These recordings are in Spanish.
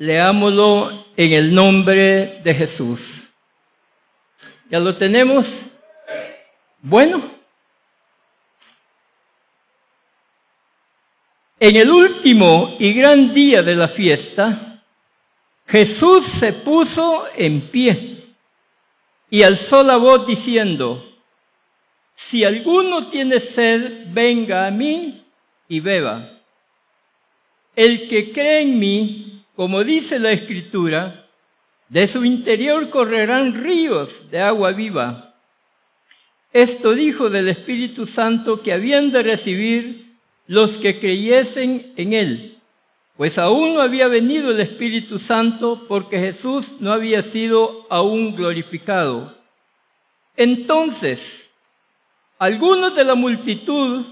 Leámoslo en el nombre de Jesús. ¿Ya lo tenemos? Bueno. En el último y gran día de la fiesta, Jesús se puso en pie y alzó la voz diciendo: si alguno tiene sed, venga a mí y beba. El que cree en mí, como dice la Escritura, de su interior correrán ríos de agua viva. Esto dijo del Espíritu Santo que habían de recibir los que creyesen en él, pues aún no había venido el Espíritu Santo porque Jesús no había sido aún glorificado. Entonces, algunos de la multitud,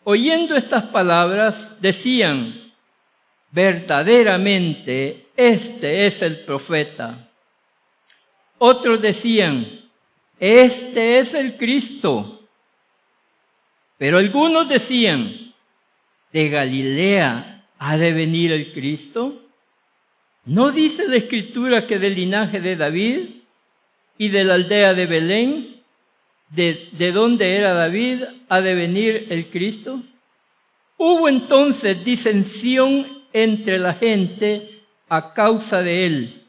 oyendo estas palabras, decían: verdaderamente, este es el profeta. Otros decían: este es el Cristo. Pero algunos decían: ¿de Galilea ha de venir el Cristo? ¿No dice la Escritura que del linaje de David y de la aldea de Belén, de donde era David, ha de venir el Cristo? Hubo entonces disensión entre la gente a causa de él,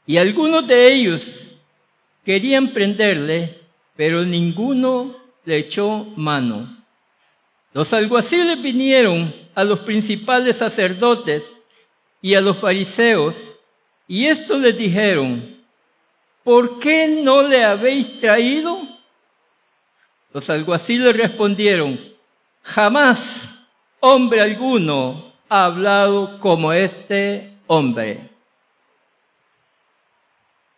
y algunos de ellos querían prenderle, pero ninguno le echó mano. Los alguaciles vinieron a los principales sacerdotes y a los fariseos, y estos les dijeron: ¿por qué no le habéis traído? Los alguaciles respondieron: jamás hombre alguno ha hablado como este hombre.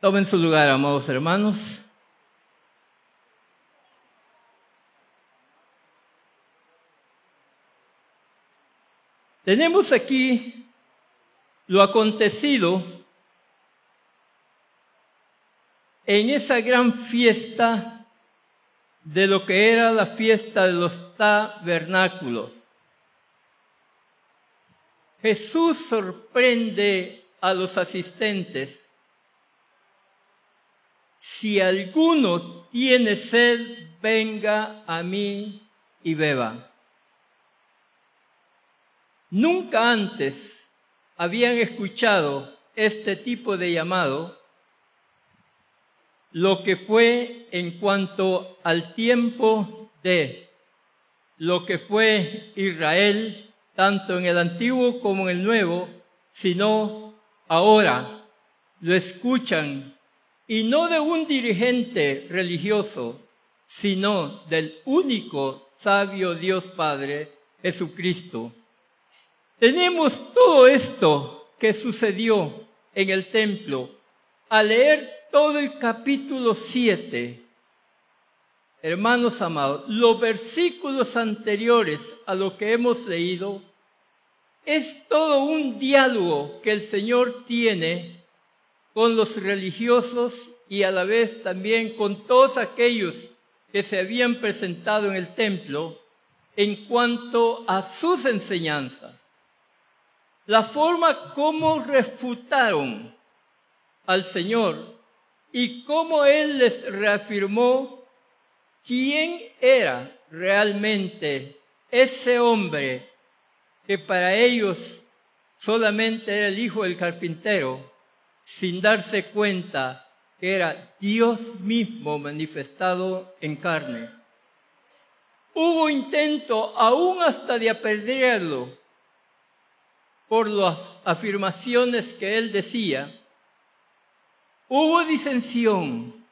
Tomen su lugar, amados hermanos. Tenemos aquí lo acontecido en esa gran fiesta de lo que era la fiesta de los tabernáculos. Jesús sorprende a los asistentes: si alguno tiene sed, venga a mí y beba. Nunca antes habían escuchado este tipo de llamado, lo que fue en cuanto al tiempo de lo que fue Israel, tanto en el Antiguo como en el Nuevo, sino ahora lo escuchan, y no de un dirigente religioso, sino del único sabio Dios Padre, Jesucristo. Tenemos todo esto que sucedió en el templo. Al leer todo el capítulo 7, hermanos amados, los versículos anteriores a lo que hemos leído, es todo un diálogo que el Señor tiene con los religiosos y a la vez también con todos aquellos que se habían presentado en el templo en cuanto a sus enseñanzas. La forma como refutaron al Señor y cómo Él les reafirmó quién era realmente ese hombre que para ellos solamente era el hijo del carpintero, sin darse cuenta que era Dios mismo manifestado en carne. Hubo intento aún hasta de apedrearlo por las afirmaciones que él decía. Hubo disensión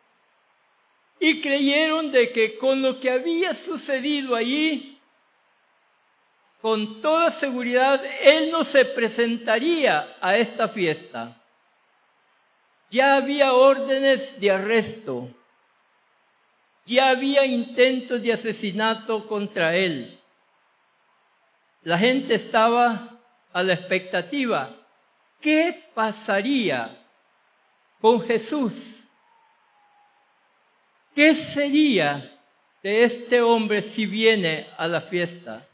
y creyeron de que con lo que había sucedido allí, con toda seguridad, él no se presentaría a esta fiesta. Ya había órdenes de arresto, ya había intentos de asesinato contra él. La gente estaba a la expectativa: ¿qué pasaría con Jesús? ¿Qué sería de este hombre si viene a la fiesta?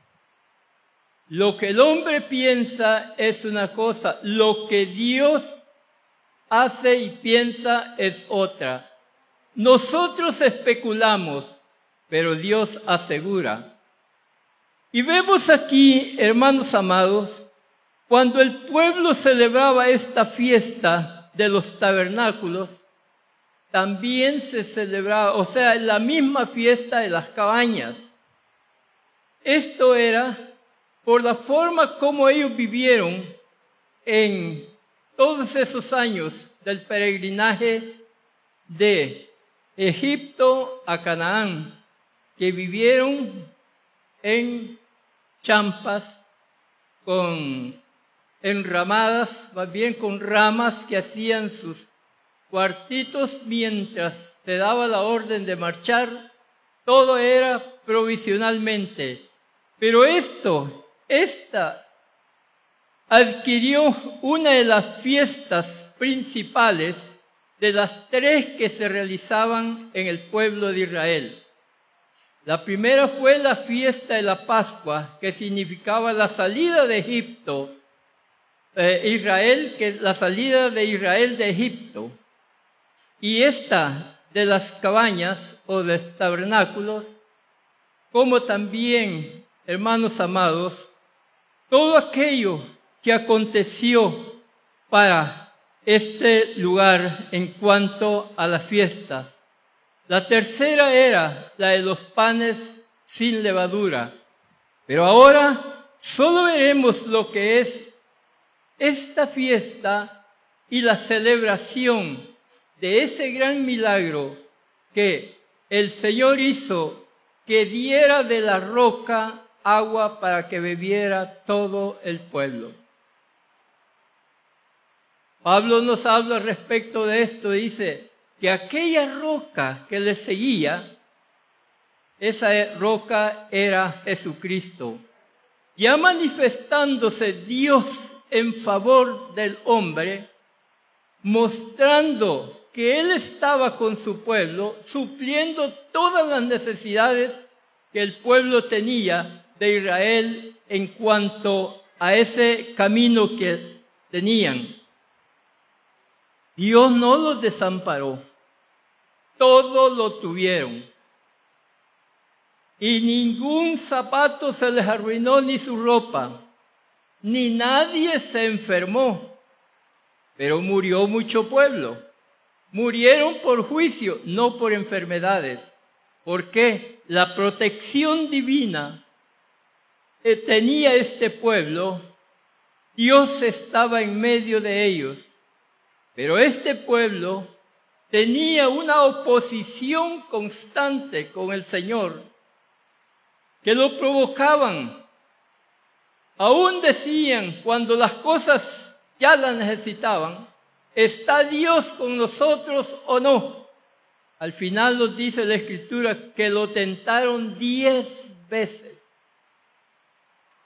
Lo que el hombre piensa es una cosa, lo que Dios hace y piensa es otra. Nosotros especulamos, pero Dios asegura. Y vemos aquí, hermanos amados, cuando el pueblo celebraba esta fiesta de los tabernáculos, también se celebraba, o sea, la misma fiesta de las cabañas. Esto era por la forma como ellos vivieron en todos esos años del peregrinaje de Egipto a Canaán, que vivieron en champas con enramadas, más bien con ramas que hacían sus cuartitos mientras se daba la orden de marchar. Todo era provisionalmente. Pero esta adquirió una de las fiestas principales de las 3 que se realizaban en el pueblo de Israel. La primera fue la fiesta de la Pascua, que significaba la salida de Egipto, la salida de Israel de Egipto. Y esta de las cabañas o de tabernáculos, como también, hermanos amados, todo aquello que aconteció para este lugar en cuanto a las fiestas. La tercera era la de los panes sin levadura. Pero ahora solo veremos lo que es esta fiesta y la celebración de ese gran milagro que el Señor hizo, que diera de la roca agua para que bebiera todo el pueblo. Pablo nos habla respecto de esto, dice que aquella roca que le seguía, esa roca era Jesucristo. Ya manifestándose Dios en favor del hombre, mostrando que Él estaba con su pueblo, supliendo todas las necesidades que el pueblo tenía de Israel en cuanto a ese camino que tenían. Dios no los desamparó, todo lo tuvieron. Y ningún zapato se les arruinó ni su ropa, ni nadie se enfermó, pero murió mucho pueblo. Murieron por juicio, no por enfermedades. Porque la protección divina que tenía este pueblo, Dios estaba en medio de ellos. Pero este pueblo tenía una oposición constante con el Señor, que lo provocaban. Aún decían, cuando las cosas ya las necesitaban, ¿está Dios con nosotros o no? Al final nos dice la Escritura que lo tentaron 10 veces.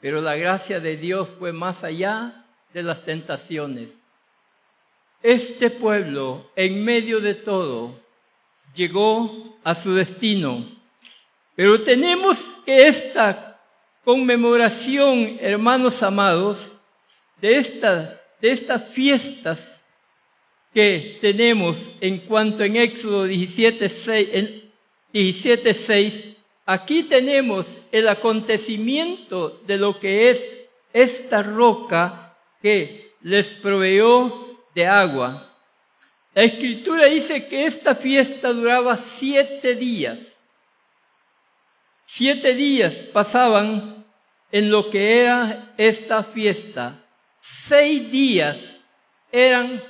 Pero la gracia de Dios fue más allá de las tentaciones. Este pueblo, en medio de todo, llegó a su destino. Pero tenemos que esta conmemoración, hermanos amados, de estas fiestas que tenemos en cuanto en Éxodo 17:6, aquí tenemos el acontecimiento de lo que es esta roca que les proveyó de agua. La Escritura dice que esta fiesta duraba 7 días. 7 días pasaban en lo que era esta fiesta. 6 días eran,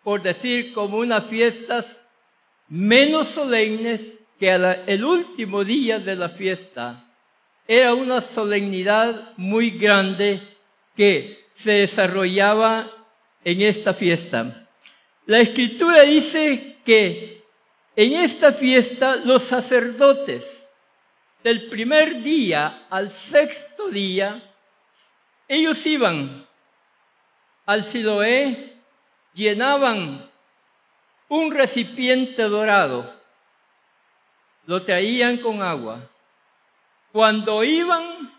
por decir, como unas fiestas menos solemnes que el último día de la fiesta. Era una solemnidad muy grande que se desarrollaba en esta fiesta. La Escritura dice que en esta fiesta los sacerdotes, del primer día al 6º día, ellos iban al Siloé, llenaban un recipiente dorado, lo traían con agua. Cuando iban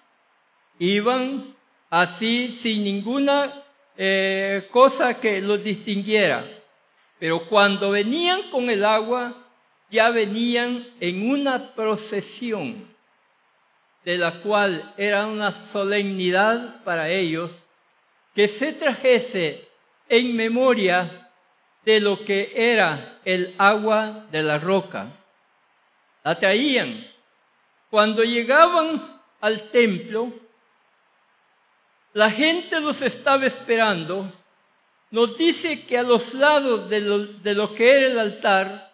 así sin ninguna cosa que los distinguiera. Pero cuando venían con el agua, ya venían en una procesión, de la cual era una solemnidad para ellos, que se trajese en memoria de lo que era el agua de la roca. La traían. Cuando llegaban al templo, la gente los estaba esperando. Nos dice que a los lados de lo que era el altar,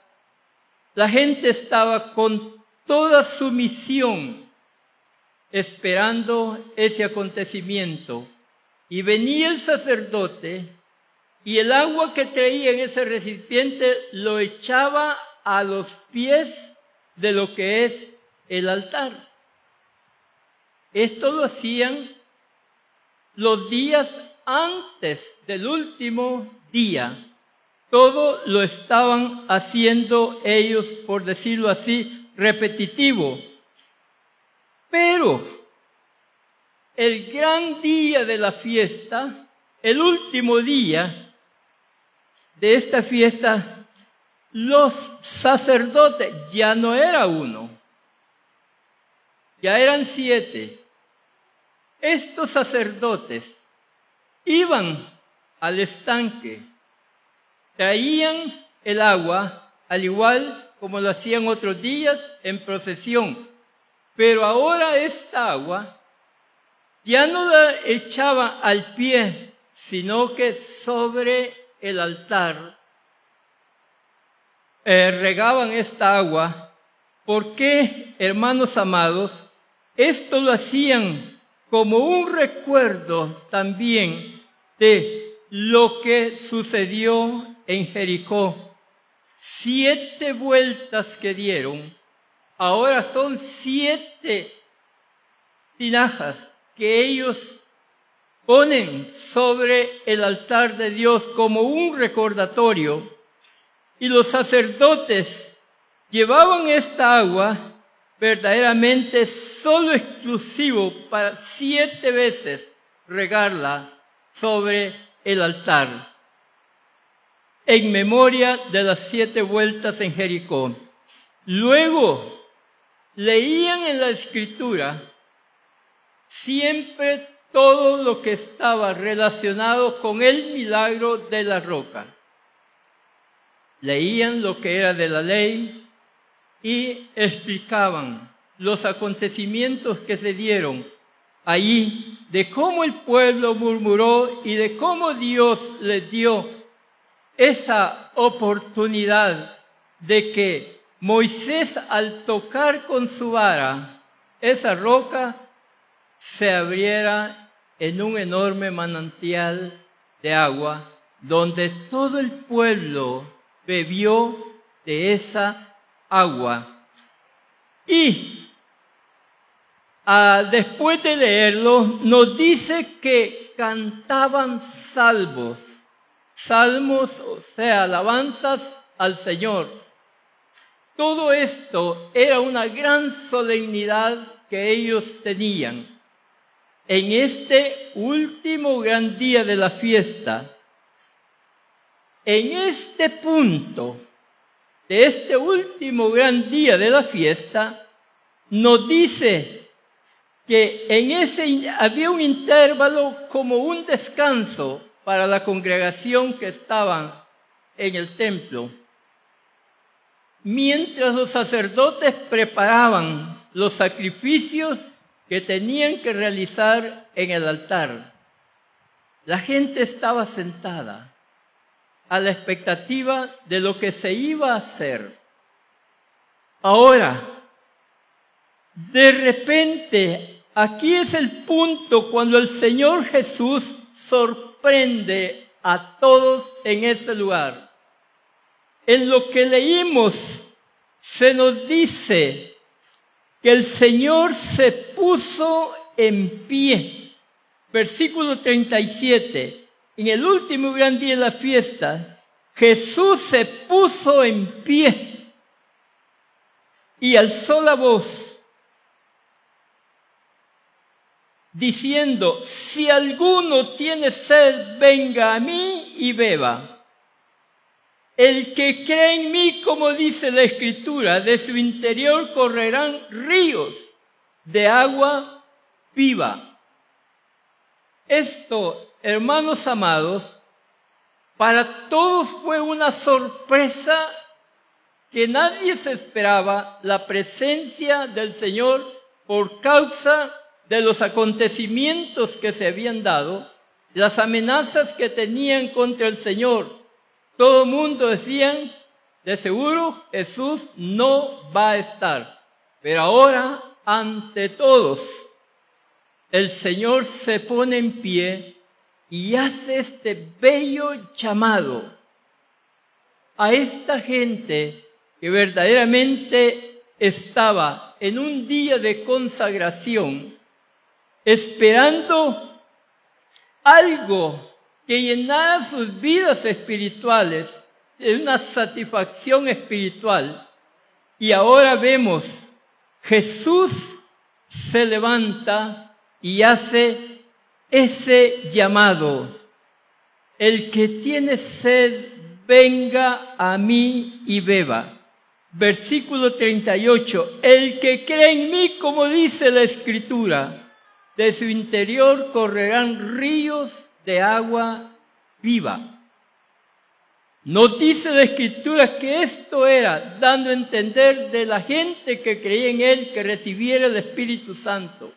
la gente estaba con toda sumisión esperando ese acontecimiento. Y venía el sacerdote y el agua que traía en ese recipiente lo echaba a los pies de lo que es el altar. Esto lo hacían los días antes del último día. Todo lo estaban haciendo ellos, por decirlo así, repetitivo. Pero el gran día de la fiesta, el último día de esta fiesta, los sacerdotes, ya no era uno, ya eran 7. Estos sacerdotes iban al estanque, traían el agua, al igual como lo hacían otros días en procesión, pero ahora esta agua ya no la echaban al pie, sino que sobre el altar regaban esta agua. ¿Por qué, hermanos amados? Esto lo hacían como un recuerdo también de lo que sucedió en Jericó. 7 vueltas que dieron, ahora son 7 tinajas que ellos ponen sobre el altar de Dios como un recordatorio. Y los sacerdotes llevaban esta agua verdaderamente solo exclusivo para 7 veces regarla sobre el altar, en memoria de las 7 vueltas en Jericó. Luego leían en la Escritura siempre todo lo que estaba relacionado con el milagro de la roca. Leían lo que era de la ley y explicaban los acontecimientos que se dieron allí, de cómo el pueblo murmuró y de cómo Dios les dio esa oportunidad de que Moisés, al tocar con su vara esa roca, se abriera en un enorme manantial de agua, donde todo el pueblo bebió de esa agua. Y después de leerlo, nos dice que cantaban salmos, o sea, alabanzas al Señor. Todo esto era una gran solemnidad que ellos tenían. En este último gran día de la fiesta, en este punto de este último gran día de la fiesta, nos dice que en ese había un intervalo como un descanso para la congregación que estaban en el templo, mientras los sacerdotes preparaban los sacrificios que tenían que realizar en el altar. La gente estaba sentada a la expectativa de lo que se iba a hacer. Ahora, de repente, aquí es el punto cuando el Señor Jesús sorprende a todos en ese lugar. En lo que leímos, se nos dice que el Señor se puso en pie. Versículo 37. En el último gran día de la fiesta, Jesús se puso en pie y alzó la voz diciendo: si alguno tiene sed, venga a mí y beba. El que cree en mí, como dice la Escritura, de su interior correrán ríos de agua viva. Esto, hermanos amados, para todos fue una sorpresa que nadie se esperaba, la presencia del Señor por causa de los acontecimientos que se habían dado, las amenazas que tenían contra el Señor. Todo el mundo decían: de seguro Jesús no va a estar. Pero ahora, ante todos, el Señor se pone en pie y hace este bello llamado a esta gente que verdaderamente estaba en un día de consagración, esperando algo que llenara sus vidas espirituales de una satisfacción espiritual. Y ahora vemos, Jesús se levanta y hace ese llamado: el que tiene sed, venga a mí y beba. Versículo 38, el que cree en mí, como dice la Escritura, de su interior correrán ríos de agua viva. Nos dice la Escritura que esto era dando a entender de la gente que creía en Él, que recibiera el Espíritu Santo.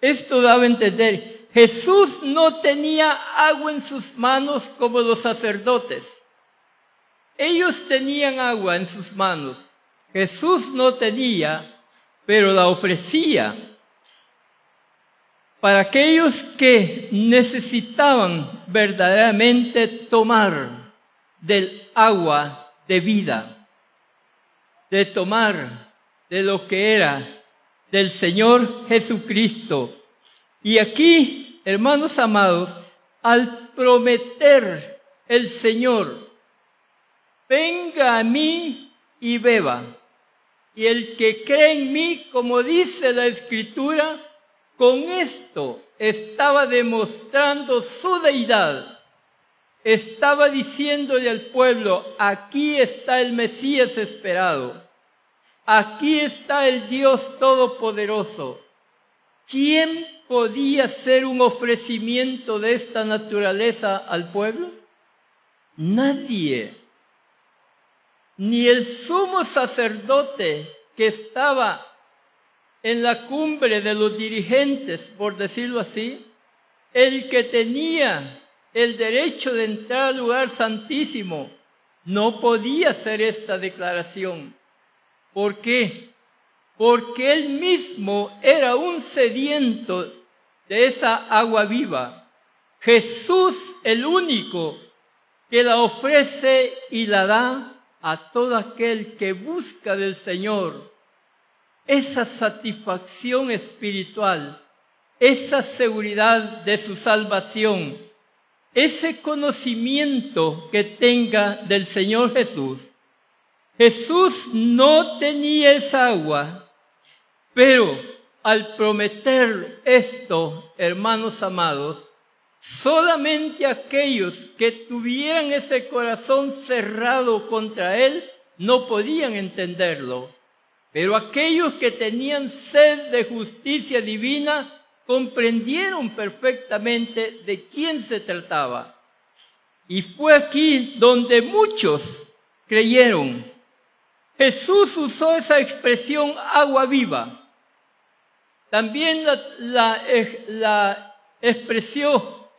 Esto daba a entender, Jesús no tenía agua en sus manos como los sacerdotes. Ellos tenían agua en sus manos. Jesús no tenía, pero la ofrecía para aquellos que necesitaban verdaderamente tomar del agua de vida, de tomar de lo que era del Señor Jesucristo. Y aquí, hermanos amados, al prometer el Señor: venga a mí y beba, y el que cree en mí, como dice la Escritura, con esto estaba demostrando su deidad. Estaba diciéndole al pueblo: aquí está el Mesías esperado. Aquí está el Dios Todopoderoso. ¿Quién podía hacer un ofrecimiento de esta naturaleza al pueblo? Nadie. Ni el sumo sacerdote, que estaba en la cumbre de los dirigentes, por decirlo así, el que tenía el derecho de entrar al lugar santísimo, no podía hacer esta declaración. ¿Por qué? Porque él mismo era un sediento de esa agua viva. Jesús, el único que la ofrece y la da a todo aquel que busca del Señor esa satisfacción espiritual, esa seguridad de su salvación, ese conocimiento que tenga del Señor Jesús. Jesús no tenía esa agua, pero al prometer esto, hermanos amados, solamente aquellos que tuvieran ese corazón cerrado contra Él no podían entenderlo. Pero aquellos que tenían sed de justicia divina comprendieron perfectamente de quién se trataba. Y fue aquí donde muchos creyeron. Jesús usó esa expresión agua viva. También expresó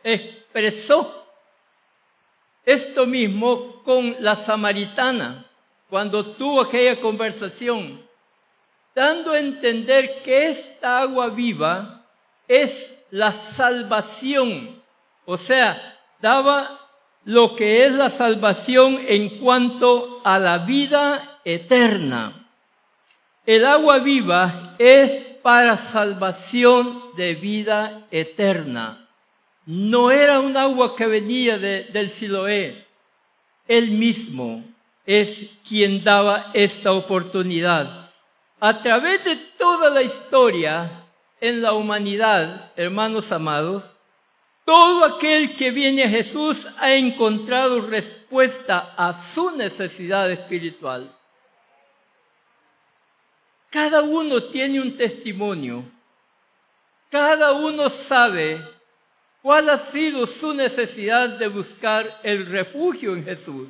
esto mismo con la samaritana cuando tuvo aquella conversación, dando a entender que esta agua viva es la salvación. O sea, daba lo que es la salvación en cuanto a la vida eterna. El agua viva es para salvación de vida eterna. No era un agua que venía del Siloé. Él mismo es quien daba esta oportunidad. A través de toda la historia, en la humanidad, hermanos amados, todo aquel que viene a Jesús ha encontrado respuesta a su necesidad espiritual. Cada uno tiene un testimonio. Cada uno sabe cuál ha sido su necesidad de buscar el refugio en Jesús.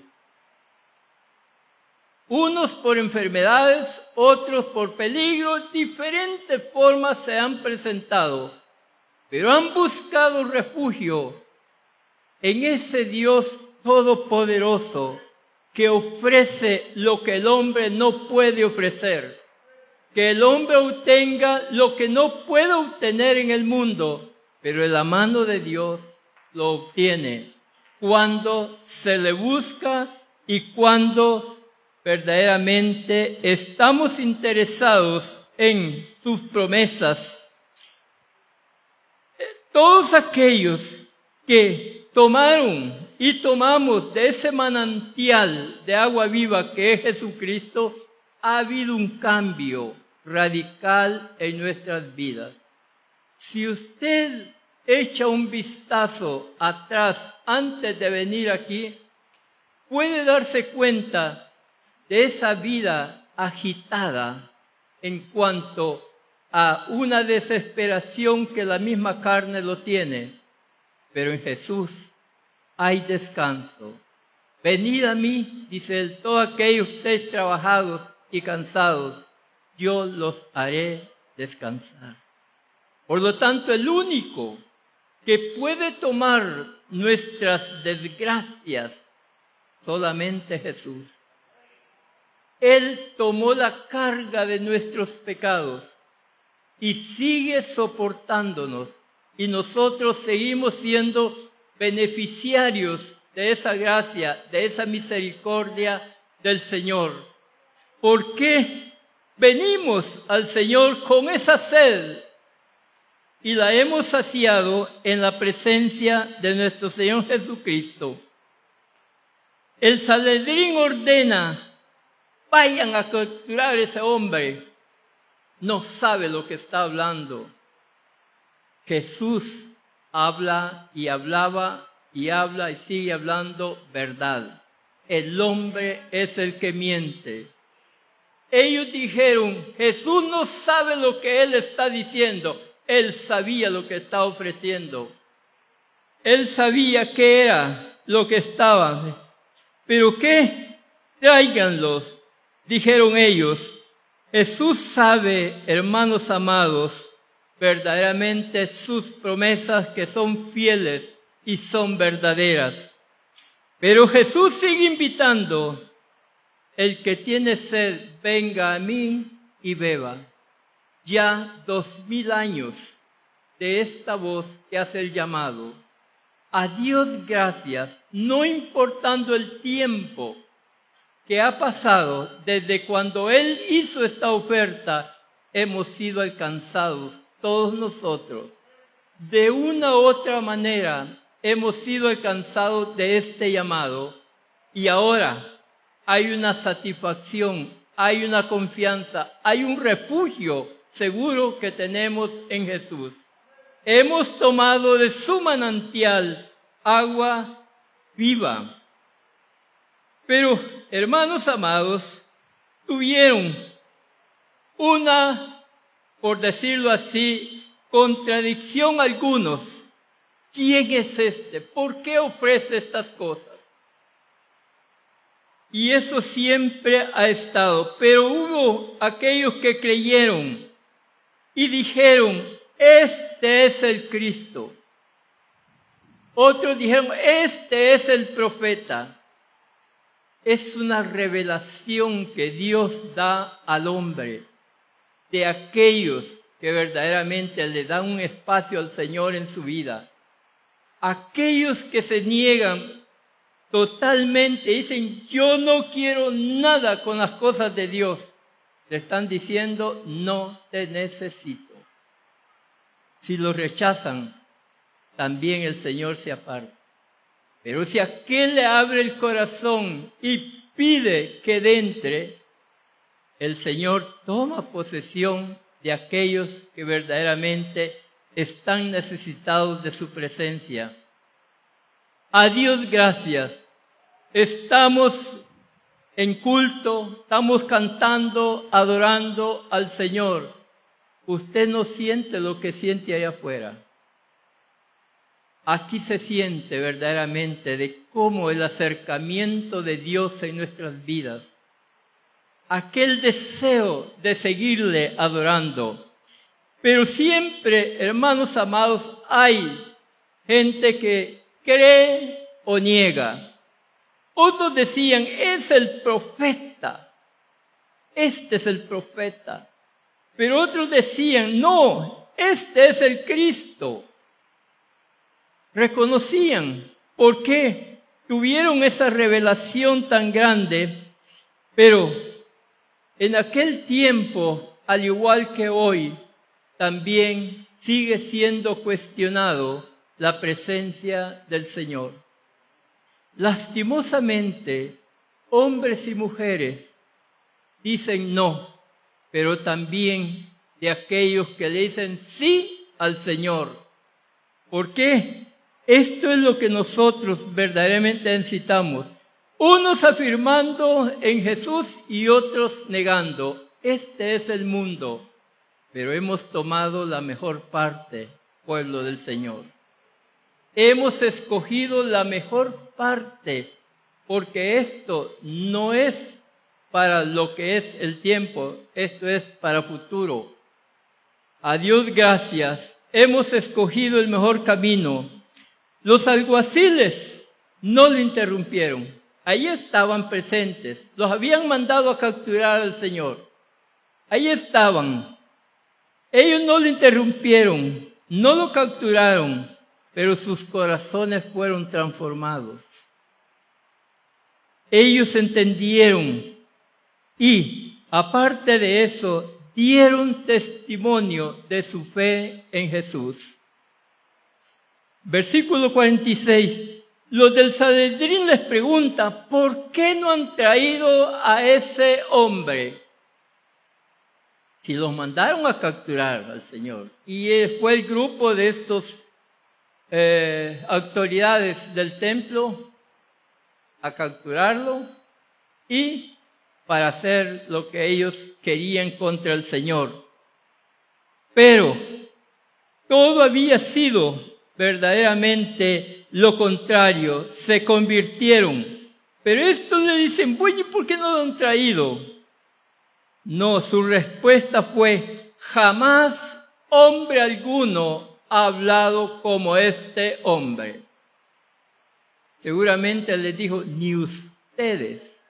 Unos por enfermedades, otros por peligros, diferentes formas se han presentado, pero han buscado refugio en ese Dios todopoderoso que ofrece lo que el hombre no puede ofrecer, que el hombre obtenga lo que no puede obtener en el mundo, pero en la mano de Dios lo obtiene cuando se le busca y cuando verdaderamente estamos interesados en sus promesas. Todos aquellos que tomaron y tomamos de ese manantial de agua viva que es Jesucristo, ha habido un cambio radical en nuestras vidas. Si usted echa un vistazo atrás antes de venir aquí, puede darse cuenta de esa vida agitada en cuanto a una desesperación que la misma carne lo tiene. Pero en Jesús hay descanso. Venid a mí, dice él, todos aquellos ustedes trabajados y cansados, yo los haré descansar. Por lo tanto, el único que puede tomar nuestras desgracias, solamente Jesús. Él tomó la carga de nuestros pecados y sigue soportándonos. Y nosotros seguimos siendo beneficiarios de esa gracia, de esa misericordia del Señor. ¿Por qué venimos al Señor con esa sed? Y la hemos saciado en la presencia de nuestro Señor Jesucristo. El Sanedrín ordena: vayan a capturar a ese hombre. No sabe lo que está hablando. Jesús habla y hablaba y habla y sigue hablando verdad. El hombre es el que miente. Ellos dijeron: Jesús no sabe lo que él está diciendo. Él sabía lo que estaba ofreciendo. Él sabía qué era lo que estaba. ¿Pero qué? Tráiganlos, dijeron ellos. Jesús sabe, hermanos amados, verdaderamente sus promesas que son fieles y son verdaderas. Pero Jesús sigue invitando: el que tiene sed, venga a mí y beba. Ya 2000 años de esta voz que hace el llamado. A Dios gracias, no importando el tiempo que ha pasado desde cuando Él hizo esta oferta, hemos sido alcanzados, todos nosotros. De una u otra manera hemos sido alcanzados de este llamado y ahora hay una satisfacción, hay una confianza, hay un refugio seguro que tenemos en Jesús. Hemos tomado de su manantial agua viva. Pero, hermanos amados, tuvieron una, por decirlo así, contradicción algunos. ¿Quién es este? ¿Por qué ofrece estas cosas? Y eso siempre ha estado. Pero hubo aquellos que creyeron y dijeron: este es el Cristo. Otros dijeron: este es el profeta. Es una revelación que Dios da al hombre de aquellos que verdaderamente le dan un espacio al Señor en su vida. Aquellos que se niegan totalmente, dicen: yo no quiero nada con las cosas de Dios. Le están diciendo: no te necesito. Si lo rechazan, también el Señor se aparta. Pero si aquel le abre el corazón y pide que entre, el Señor toma posesión de aquellos que verdaderamente están necesitados de su presencia. A Dios gracias. Estamos en culto, estamos cantando, adorando al Señor. Usted no siente lo que siente allá afuera. Aquí se siente verdaderamente de cómo el acercamiento de Dios en nuestras vidas, aquel deseo de seguirle adorando. Pero siempre, hermanos amados, hay gente que cree o niega. Otros decían, es el profeta, este es el profeta. Pero otros decían, no, este es el Cristo. Reconocían por qué tuvieron esa revelación tan grande, pero en aquel tiempo, al igual que hoy, también sigue siendo cuestionado la presencia del Señor. Lastimosamente, hombres y mujeres dicen no, pero también de aquellos que le dicen sí al Señor. ¿Por qué? Esto es lo que nosotros verdaderamente necesitamos. Unos afirmando en Jesús y otros negando. Este es el mundo. Pero hemos tomado la mejor parte, pueblo del Señor. Hemos escogido la mejor parte, porque esto no es para lo que es el tiempo, esto es para futuro. A Dios gracias, hemos escogido el mejor camino. Los alguaciles no lo interrumpieron, ahí estaban presentes, los habían mandado a capturar al Señor. Ahí estaban. Ellos no lo interrumpieron, no lo capturaron, pero sus corazones fueron transformados. Ellos entendieron y, aparte de eso, dieron testimonio de su fe en Jesús. Versículo 46. Los del Sanedrín les preguntan, ¿por qué no han traído a ese hombre? Si los mandaron a capturar al Señor. Y fue el grupo de estos autoridades del templo a capturarlo y para hacer lo que ellos querían contra el Señor. Pero todo había sido verdaderamente lo contrario, se convirtieron. Pero estos le dicen, bueno, ¿y por qué no lo han traído? No, su respuesta fue, jamás hombre alguno ha hablado como este hombre. Seguramente les dijo, ni ustedes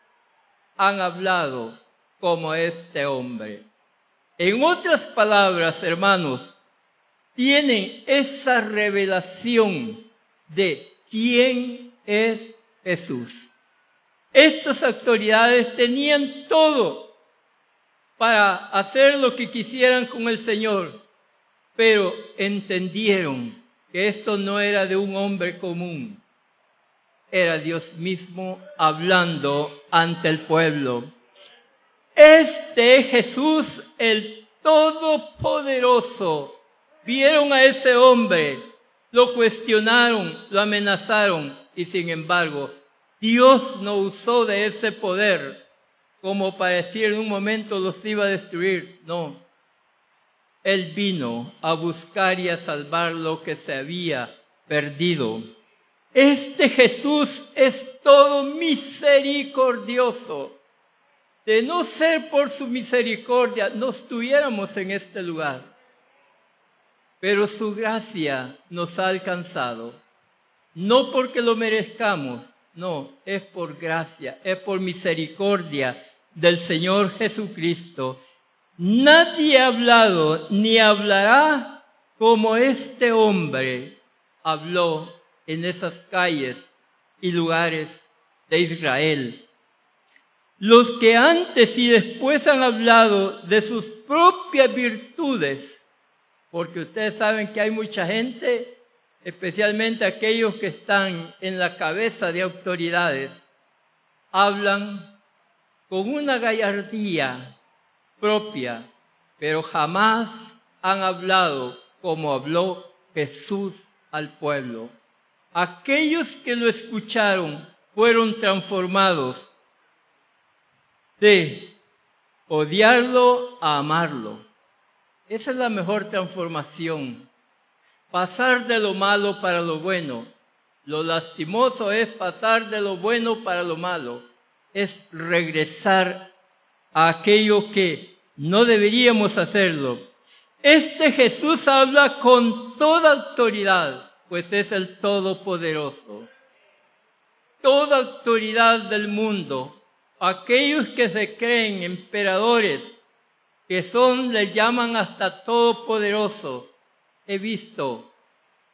han hablado como este hombre. En otras palabras, hermanos, tienen esa revelación de quién es Jesús. Estas autoridades tenían todo para hacer lo que quisieran con el Señor, pero entendieron que esto no era de un hombre común, era Dios mismo hablando ante el pueblo. Este es Jesús, el Todopoderoso. Vieron a ese hombre, lo cuestionaron, lo amenazaron, y sin embargo, Dios no usó de ese poder como para decir en un momento los iba a destruir. No. Él vino a buscar y a salvar lo que se había perdido. Este Jesús es todo misericordioso. De no ser por su misericordia, no estuviéramos en este lugar. Pero su gracia nos ha alcanzado. No porque lo merezcamos, no, es por gracia, es por misericordia del Señor Jesucristo. Nadie ha hablado ni hablará como este hombre habló en esas calles y lugares de Israel. Los que antes y después han hablado de sus propias virtudes, porque ustedes saben que hay mucha gente, especialmente aquellos que están en la cabeza de autoridades, hablan con una gallardía propia, pero jamás han hablado como habló Jesús al pueblo. Aquellos que lo escucharon fueron transformados de odiarlo a amarlo. Esa es la mejor transformación. Pasar de lo malo para lo bueno. Lo lastimoso es pasar de lo bueno para lo malo. Es regresar a aquello que no deberíamos hacerlo. Este Jesús habla con toda autoridad, pues es el Todopoderoso. Toda autoridad del mundo, aquellos que se creen emperadores, que les llaman hasta Todopoderoso. He visto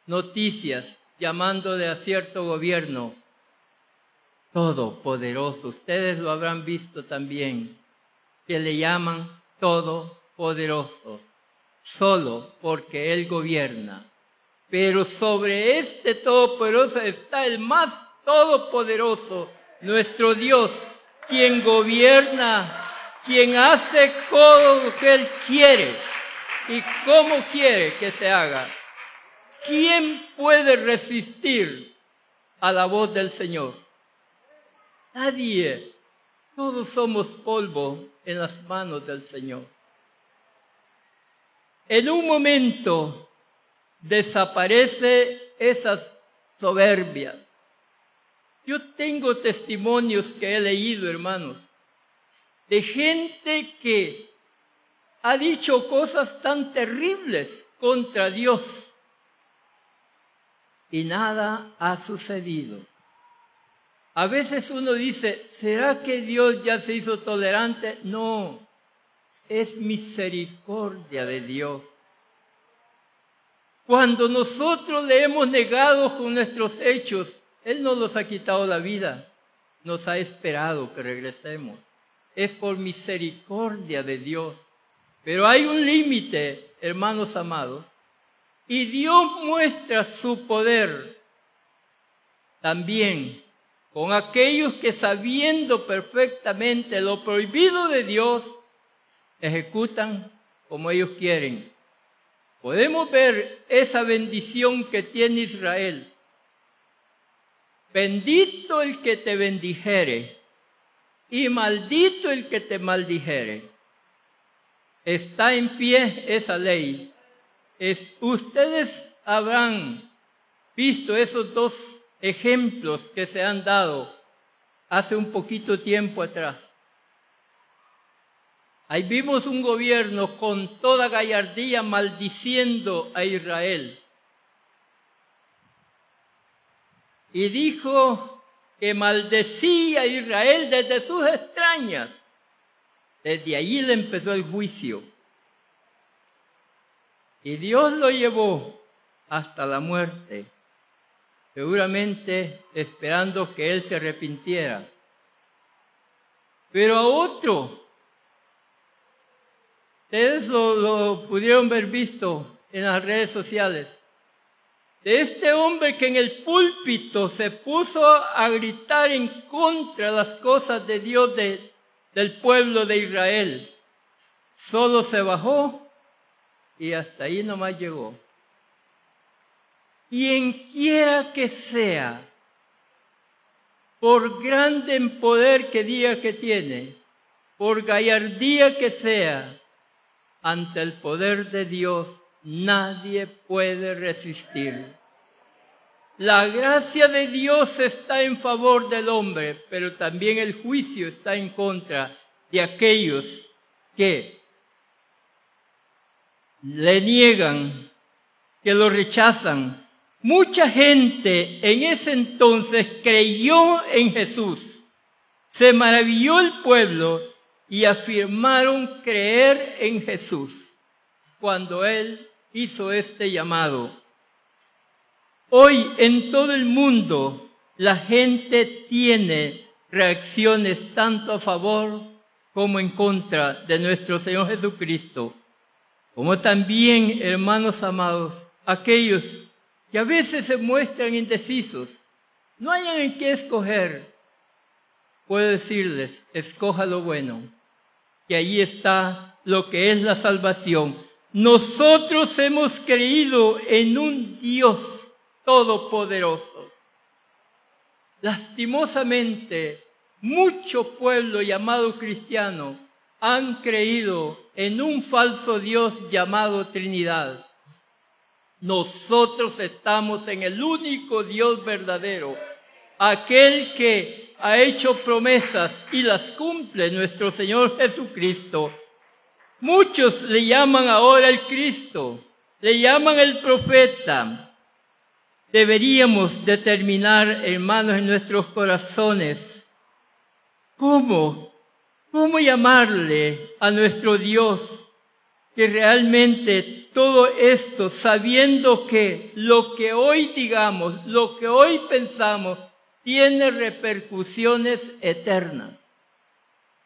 noticias llamándole a cierto gobierno Todopoderoso. Ustedes lo habrán visto también, que le llaman Todopoderoso, solo porque Él gobierna. Pero sobre este Todopoderoso está el más Todopoderoso, nuestro Dios, quien gobierna, quien hace todo lo que Él quiere y cómo quiere que se haga. ¿Quién puede resistir a la voz del Señor? Nadie. Todos somos polvo en las manos del Señor. En un momento desaparece esas soberbias. Yo tengo testimonios que he leído, hermanos, de gente que ha dicho cosas tan terribles contra Dios y nada ha sucedido. A veces uno dice, ¿será que Dios ya se hizo tolerante? No, es misericordia de Dios. Cuando nosotros le hemos negado con nuestros hechos, Él no nos ha quitado la vida, nos ha esperado que regresemos. Es por misericordia de Dios. Pero hay un límite, hermanos amados, y Dios muestra su poder también con aquellos que, sabiendo perfectamente lo prohibido de Dios, ejecutan como ellos quieren. Podemos ver esa bendición que tiene Israel. Bendito el que te bendijere y maldito el que te maldijere. Está en pie esa ley. Ustedes habrán visto esos dos ejemplos que se han dado hace un poquito tiempo atrás. Ahí vimos un gobierno con toda gallardía maldiciendo a Israel. Y dijo que maldecía a Israel desde sus extrañas. Desde allí le empezó el juicio. Y Dios lo llevó hasta la muerte, seguramente esperando que él se arrepintiera. Pero a otro, ustedes lo pudieron ver visto en las redes sociales, de este hombre que en el púlpito se puso a gritar en contra de las cosas de Dios del pueblo de Israel. Solo se bajó y hasta ahí nomás llegó. Quien quiera que sea, por grande en poder que diga que tiene, por gallardía que sea, ante el poder de Dios nadie puede resistir. La gracia de Dios está en favor del hombre, pero también el juicio está en contra de aquellos que le niegan, que lo rechazan. Mucha gente en ese entonces creyó en Jesús. Se maravilló el pueblo y afirmaron creer en Jesús cuando Él hizo este llamado. Hoy en todo el mundo la gente tiene reacciones tanto a favor como en contra de nuestro Señor Jesucristo. Como también, hermanos amados, aquellos que a veces se muestran indecisos, no hayan en qué escoger. Puedo decirles, escoja lo bueno, que allí está lo que es la salvación. Nosotros hemos creído en un Dios todopoderoso. Lastimosamente, mucho pueblo llamado cristiano han creído en un falso Dios llamado Trinidad. Nosotros estamos en el único Dios verdadero, aquel que ha hecho promesas y las cumple, nuestro Señor Jesucristo. Muchos le llaman ahora el Cristo, le llaman el profeta. Deberíamos determinar, hermanos, en nuestros corazones, ¿cómo llamarle a nuestro Dios? Que realmente todo esto, sabiendo que lo que hoy digamos, lo que hoy pensamos, tiene repercusiones eternas.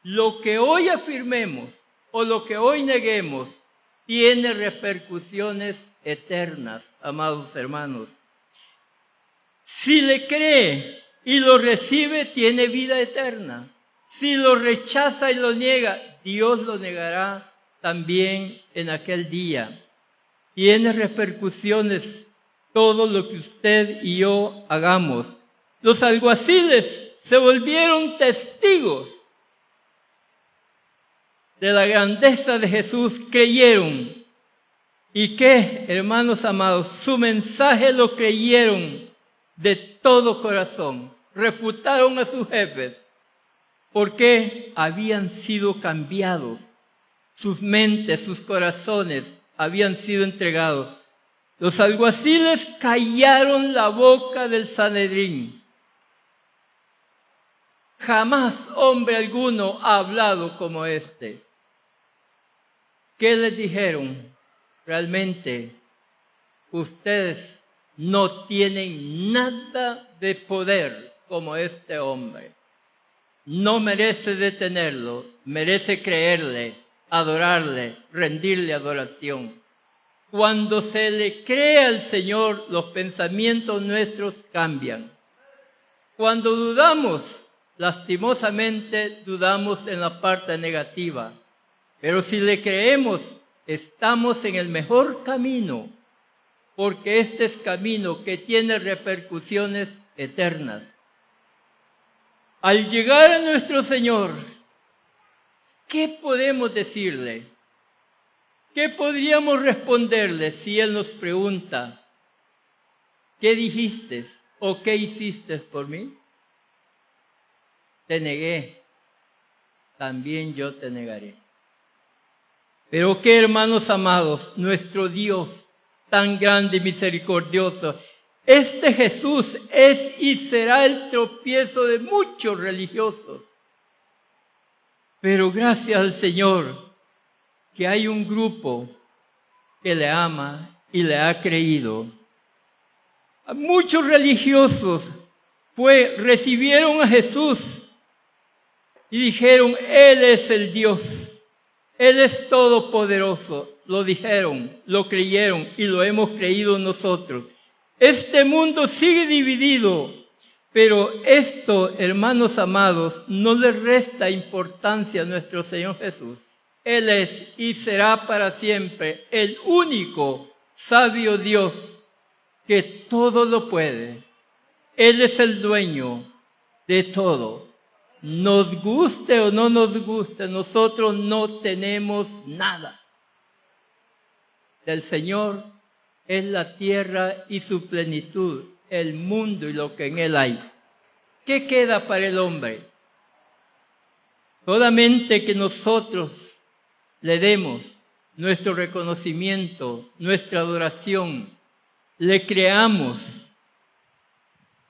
Lo que hoy afirmemos o lo que hoy neguemos, tiene repercusiones eternas, amados hermanos. Si le cree y lo recibe, tiene vida eterna. Si lo rechaza y lo niega, Dios lo negará también en aquel día. Tiene repercusiones todo lo que usted y yo hagamos. Los alguaciles se volvieron testigos de la grandeza de Jesús, creyeron. ¿Y qué, hermanos amados? Su mensaje lo creyeron de todo corazón. Refutaron a sus jefes porque habían sido cambiados. Sus mentes, sus corazones habían sido entregados. Los alguaciles callaron la boca del Sanedrín. Jamás hombre alguno ha hablado como este. ¿Qué les dijeron? Realmente, ustedes no tienen nada de poder como este hombre. No merece detenerlo, merece creerle, adorarle, rendirle adoración. Cuando se le cree al Señor, los pensamientos nuestros cambian. Cuando dudamos, lastimosamente dudamos en la parte negativa. Pero si le creemos, estamos en el mejor camino, porque este es camino que tiene repercusiones eternas. Al llegar a nuestro Señor, ¿qué podemos decirle? ¿Qué podríamos responderle si Él nos pregunta, ¿qué dijiste o qué hiciste por mí? Te negué, también yo te negaré. Pero qué, hermanos amados, nuestro Dios tan grande y misericordioso, este Jesús es y será el tropiezo de muchos religiosos. Pero gracias al Señor que hay un grupo que le ama y le ha creído. A muchos religiosos recibieron a Jesús y dijeron, Él es el Dios. Él es todopoderoso, lo dijeron, lo creyeron y lo hemos creído nosotros. Este mundo sigue dividido, pero esto, hermanos amados, no le resta importancia a nuestro Señor Jesús. Él es y será para siempre el único sabio Dios que todo lo puede. Él es el dueño de todo. Nos guste o no nos guste, nosotros no tenemos nada. Del Señor es la tierra y su plenitud, el mundo y lo que en él hay. ¿Qué queda para el hombre? Solamente que nosotros le demos nuestro reconocimiento, nuestra adoración, le creamos.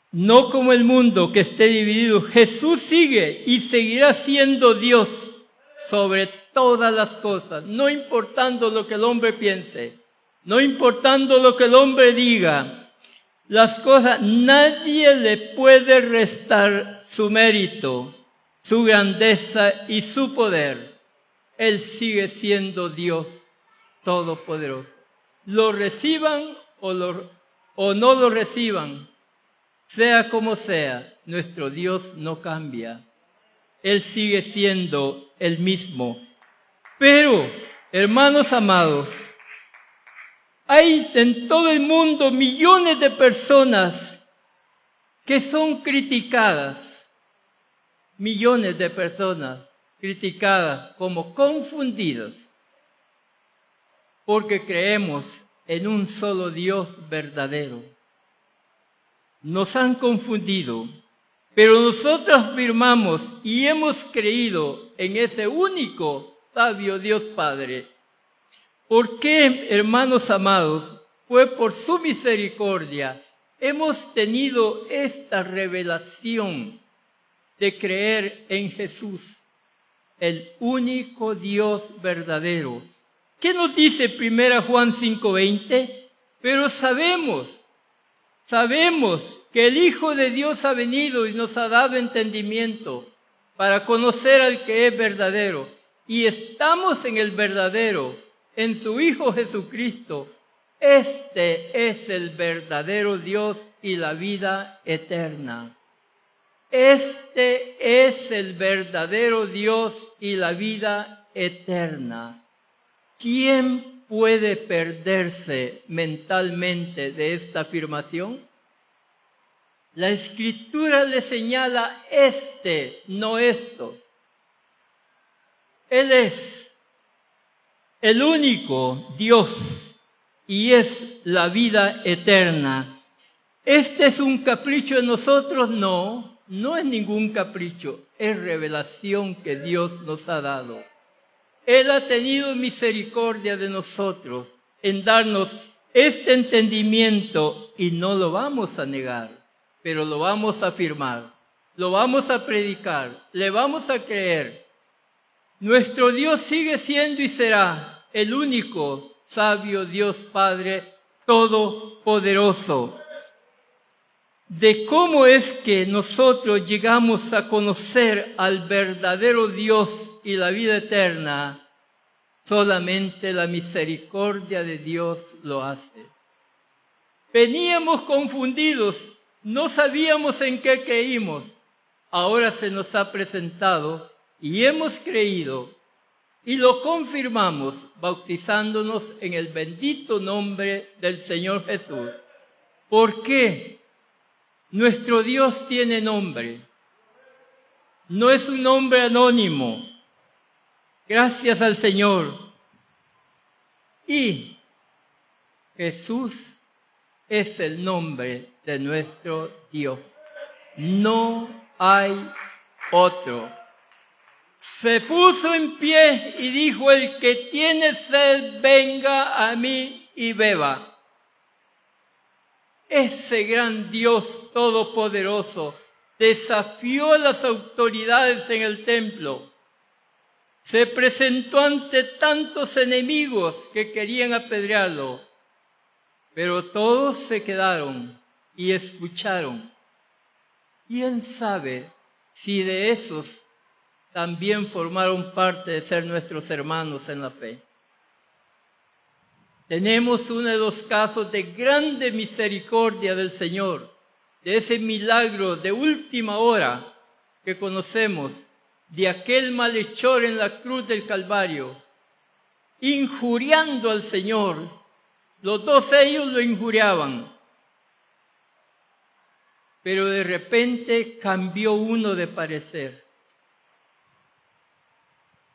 No como el mundo que esté dividido. Jesús sigue y seguirá siendo Dios sobre todas las cosas, no importando lo que el hombre piense, no importando lo que el hombre diga. Las cosas, nadie le puede restar su mérito, su grandeza y su poder. Él sigue siendo Dios todopoderoso. Lo reciban o no lo reciban, sea como sea, nuestro Dios no cambia. Él sigue siendo el mismo. Pero, hermanos amados, hay en todo el mundo millones de personas que son criticadas, millones de personas criticadas como confundidas, porque creemos en un solo Dios verdadero. Nos han confundido, pero nosotros afirmamos y hemos creído en ese único sabio Dios Padre. ¿Por qué, hermanos amados? Fue por su misericordia hemos tenido esta revelación de creer en Jesús, el único Dios verdadero. ¿Qué nos dice 1 Juan 5:20? Pero sabemos que el Hijo de Dios ha venido y nos ha dado entendimiento para conocer al que es verdadero. Y estamos en el verdadero, en su Hijo Jesucristo. Este es el verdadero Dios y la vida eterna. Este es el verdadero Dios y la vida eterna. ¿Quién puede perderse mentalmente de esta afirmación? La Escritura le señala no estos. Él es el único Dios y es la vida eterna. ¿Este es un capricho de nosotros? No es ningún capricho, es revelación que Dios nos ha dado. Él ha tenido misericordia de nosotros en darnos este entendimiento y no lo vamos a negar, pero lo vamos a afirmar, lo vamos a predicar, le vamos a creer. Nuestro Dios sigue siendo y será el único sabio Dios Padre Todopoderoso. De cómo es que nosotros llegamos a conocer al verdadero Dios y la vida eterna, solamente la misericordia de Dios lo hace. Veníamos confundidos, no sabíamos en qué creímos. Ahora se nos ha presentado y hemos creído y lo confirmamos bautizándonos en el bendito nombre del Señor Jesús. ¿Por qué? Nuestro Dios tiene nombre. No es un nombre anónimo. Gracias al Señor. Y Jesús es el nombre de nuestro Dios. No hay otro. Se puso en pie y dijo: el que tiene sed, venga a mí y beba. Ese gran Dios todopoderoso desafió a las autoridades en el templo. Se presentó ante tantos enemigos que querían apedrearlo, pero todos se quedaron y escucharon. ¿Quién sabe si de esos también formaron parte de ser nuestros hermanos en la fe? Tenemos uno de los casos de grande misericordia del Señor, de ese milagro de última hora que conocemos, de aquel malhechor en la cruz del Calvario, injuriando al Señor. Los dos ellos lo injuriaban, pero de repente cambió uno de parecer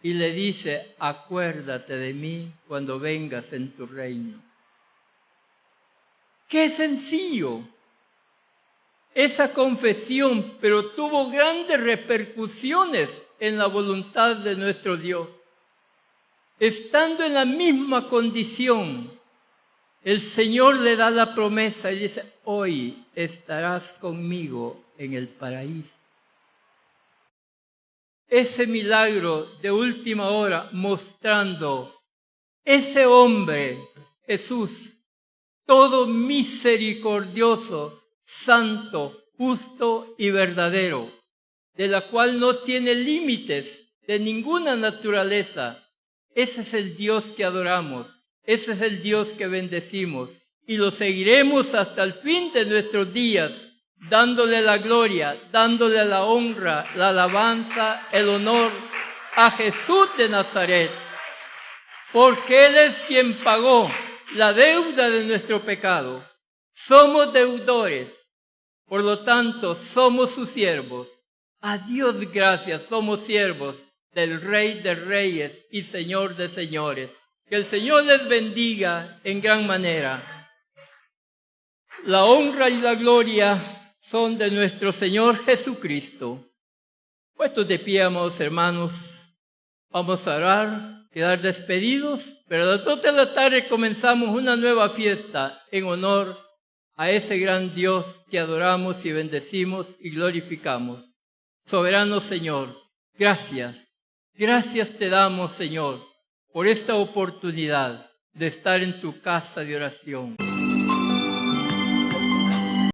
y le dice: acuérdate de mí cuando vengas en tu reino. ¡Qué sencillo! Esa confesión, pero tuvo grandes repercusiones en la voluntad de nuestro Dios. Estando en la misma condición, el Señor le da la promesa y dice: hoy estarás conmigo en el paraíso. Ese milagro de última hora mostrando ese hombre, Jesús, todo misericordioso, santo, justo y verdadero, de la cual no tiene límites de ninguna naturaleza. Ese es el Dios que adoramos, ese es el Dios que bendecimos y lo seguiremos hasta el fin de nuestros días, dándole la gloria, dándole la honra, la alabanza, el honor a Jesús de Nazaret, porque Él es quien pagó la deuda de nuestro pecado. Somos deudores, por lo tanto somos sus siervos. A Dios gracias, somos siervos del Rey de Reyes y Señor de Señores. Que el Señor les bendiga en gran manera. La honra y la gloria son de nuestro Señor Jesucristo. Puestos de pie, amados hermanos, vamos a orar, quedar despedidos, pero a las 2 de la tarde comenzamos una nueva fiesta en honor a ese gran Dios que adoramos y bendecimos y glorificamos. Soberano Señor, gracias. Gracias te damos, Señor, por esta oportunidad de estar en tu casa de oración.